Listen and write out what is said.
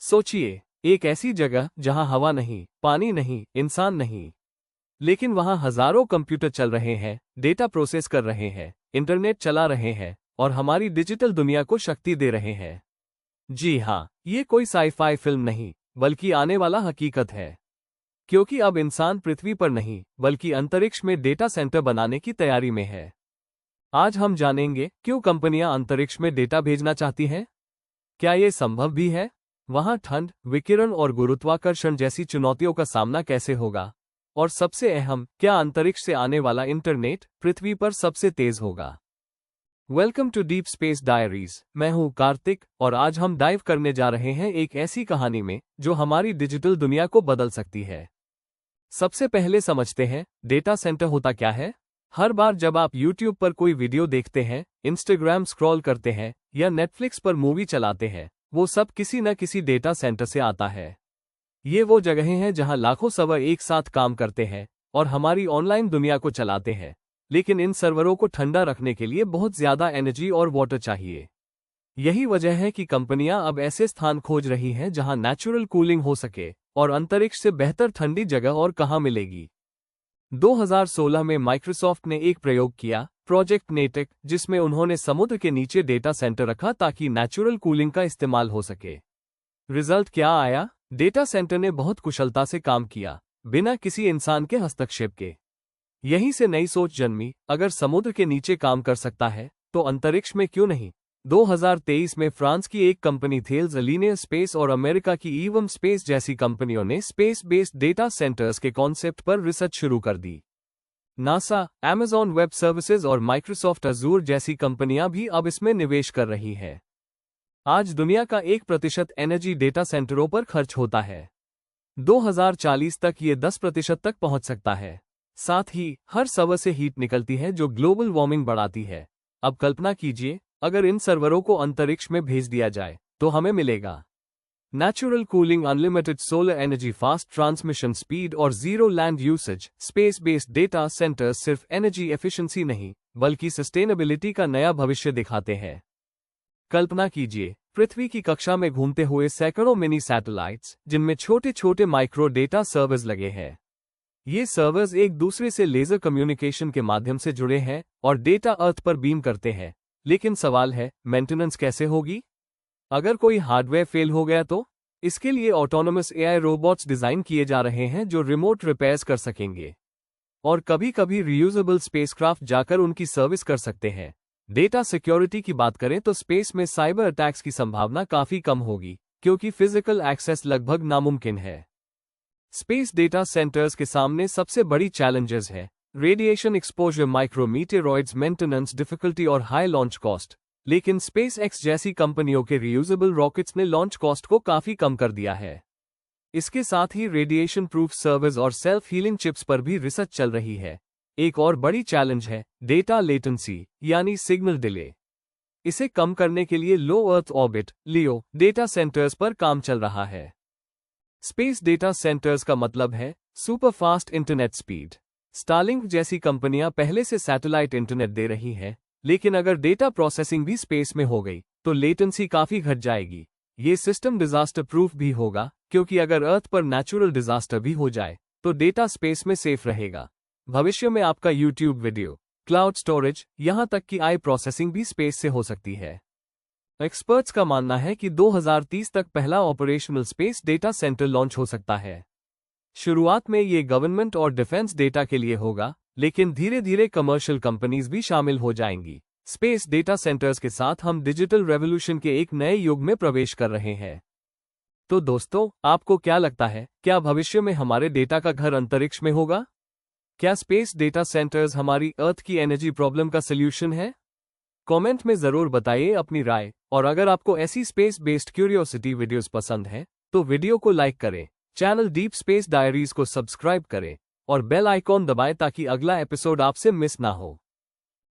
सोचिए, एक ऐसी जगह जहां हवा नहीं, पानी नहीं, इंसान नहीं, लेकिन वहां हजारों कंप्यूटर चल रहे हैं, डेटा प्रोसेस कर रहे हैं, इंटरनेट चला रहे हैं और हमारी डिजिटल दुनिया को शक्ति दे रहे हैं। जी हाँ, ये कोई साई-फाई फिल्म नहीं, बल्कि आने वाला हकीकत है। क्योंकि अब इंसान पृथ्वी पर नहीं, बल्कि अंतरिक्ष में डेटा सेंटर बनाने की तैयारी में है। आज हम जानेंगे क्यों कंपनियां अंतरिक्ष में डेटा भेजना चाहती हैं, क्या ये संभव भी है, वहां ठंड, विकिरण और गुरुत्वाकर्षण जैसी चुनौतियों का सामना कैसे होगा, और सबसे अहम, क्या अंतरिक्ष से आने वाला इंटरनेट पृथ्वी पर सबसे तेज होगा। Welcome to deep space diaries. मैं हूं कार्तिक और आज हम डाइव करने जा रहे हैं एक ऐसी कहानी में जो हमारी डिजिटल दुनिया को बदल सकती है। सबसे पहले समझते हैं, डेटा सेंटर होता क्या है। हर बार जब आप YouTube पर कोई वीडियो देखते हैं, इंस्टाग्राम स्क्रॉल करते हैं या नेटफ्लिक्स पर मूवी चलाते हैं, वो सब किसी न किसी डेटा सेंटर से आता है। ये वो जगहें हैं जहां लाखों सर्वर एक साथ काम करते हैं और हमारी ऑनलाइन दुनिया को चलाते हैं, लेकिन इन सर्वरों को ठंडा रखने के लिए बहुत ज्यादा एनर्जी और वाटर चाहिए। यही वजह है कि कंपनियां अब ऐसे स्थान खोज रही हैं जहां नेचुरल कूलिंग हो सके, और अंतरिक्ष से बेहतर ठंडी जगह और कहां मिलेगी। 2016 में माइक्रोसॉफ्ट ने एक प्रयोग किया, प्रोजेक्ट नेटिक, जिसमें उन्होंने समुद्र के नीचे डेटा सेंटर रखा ताकि नेचुरल कूलिंग का इस्तेमाल हो सके। रिजल्ट क्या आया? डेटा सेंटर ने बहुत कुशलता से काम किया, बिना किसी इंसान के हस्तक्षेप के। यहीं से नई सोच जन्मी, अगर समुद्र के नीचे काम कर सकता है तो अंतरिक्ष में क्यों नहीं। 2023 में फ्रांस की एक कंपनी थेल्स अलीनियर स्पेस और अमेरिका की ईवम स्पेस जैसी कंपनियों ने स्पेस बेस्ड डेटा सेंटर्स के कॉन्सेप्ट पर रिसर्च शुरू कर दी। नासा, अमेज़न वेब सर्विसेज और माइक्रोसॉफ्ट अजूर जैसी कंपनियां भी अब इसमें निवेश कर रही हैं। आज दुनिया का 1% एनर्जी डेटा सेंटरों पर खर्च होता है। 2040 तक ये 10% तक पहुंच सकता है। साथ ही हर सर्वर से हीट निकलती है जो ग्लोबल वार्मिंग बढ़ाती है। अब कल्पना कीजिए, अगर इन सर्वरों को अंतरिक्ष में भेज दिया जाए तो हमें मिलेगा natural cooling, unlimited solar energy, fast transmission speed और zero land usage. Space based data centres सिर्फ एनर्जी एफिशिएंसी नहीं, बल्कि सस्टेनेबिलिटी का नया भविष्य दिखाते हैं। कल्पना कीजिए, पृथ्वी की कक्षा में घूमते हुए सैकड़ों मिनी सैटेलाइट्स, जिनमें छोटे छोटे माइक्रो डेटा सर्वर्स लगे हैं। ये सर्वर्स एक दूसरे से लेजर कम्युनिकेशन के माध्यम से जुड़े हैं और डेटा अर्थ पर बीम करते हैं। लेकिन सवाल है, मेंटेनेंस कैसे होगी? अगर कोई हार्डवेयर फेल हो गया तो? इसके लिए ऑटोनोमस एआई रोबोट्स डिजाइन किए जा रहे हैं जो रिमोट रिपेयर्स कर सकेंगे और कभी कभी रीयूजेबल स्पेसक्राफ्ट जाकर उनकी सर्विस कर सकते हैं। डेटा सिक्योरिटी की बात करें तो स्पेस में साइबर अटैक्स की संभावना काफी कम होगी, क्योंकि फिजिकल एक्सेस लगभग नामुमकिन है। स्पेस डेटा सेंटर्स के सामने सबसे बड़ी चैलेंजेस है रेडिएशन एक्सपोजर, माइक्रोमीटेरॉइड्स, मेंटेनेंस डिफिकल्टी और हाई लॉन्च कॉस्ट। लेकिन स्पेस एक्स जैसी कंपनियों के रीयूजेबल रॉकेट्स ने लॉन्च कॉस्ट को काफी कम कर दिया है। इसके साथ ही रेडिएशन प्रूफ सर्वर्स और सेल्फ हीलिंग चिप्स पर भी रिसर्च चल रही है। एक और बड़ी चैलेंज है डेटा लेटेंसी, यानी सिग्नल डिले। इसे कम करने के लिए low earth orbit (LEO) data centres पर काम चल रहा है। स्पेस डेटा सेंटर्स का मतलब है super fast internet speed. Starlink जैसी कंपनियां पहले से सैटेलाइट इंटरनेट दे रही हैं, लेकिन अगर डेटा प्रोसेसिंग भी स्पेस में हो गई तो लेटेंसी काफी घट जाएगी। ये सिस्टम डिजास्टर प्रूफ भी होगा, क्योंकि अगर अर्थ पर नेचुरल डिजास्टर भी हो जाए तो डेटा स्पेस में सेफ रहेगा। भविष्य में आपका यूट्यूब वीडियो, क्लाउड स्टोरेज, यहां तक कि आई प्रोसेसिंग भी स्पेस से हो सकती है। एक्सपर्ट्स का मानना है कि 2030 तक पहला operational space data centre launch हो सकता है। शुरुआत में ये गवर्नमेंट और डिफेंस डेटा के लिए होगा, लेकिन धीरे धीरे कमर्शियल कंपनीज भी शामिल हो जाएंगी। स्पेस डेटा सेंटर्स के साथ हम डिजिटल रेवोल्यूशन के एक नए युग में प्रवेश कर रहे हैं। तो दोस्तों, आपको क्या लगता है, क्या भविष्य में हमारे डेटा का घर अंतरिक्ष में होगा? क्या स्पेस डेटा सेंटर्स हमारी अर्थ की एनर्जी प्रॉब्लम का सल्यूशन है? कमेंट में जरूर बताइए अपनी राय, और अगर आपको ऐसी स्पेस बेस्ड क्यूरियोसिटी वीडियोस पसंद है तो वीडियो को लाइक करें, चैनल डीप स्पेस डायरीज को सब्सक्राइब करें और बेल आइकॉन दबाएं ताकि अगला एपिसोड आपसे मिस ना हो।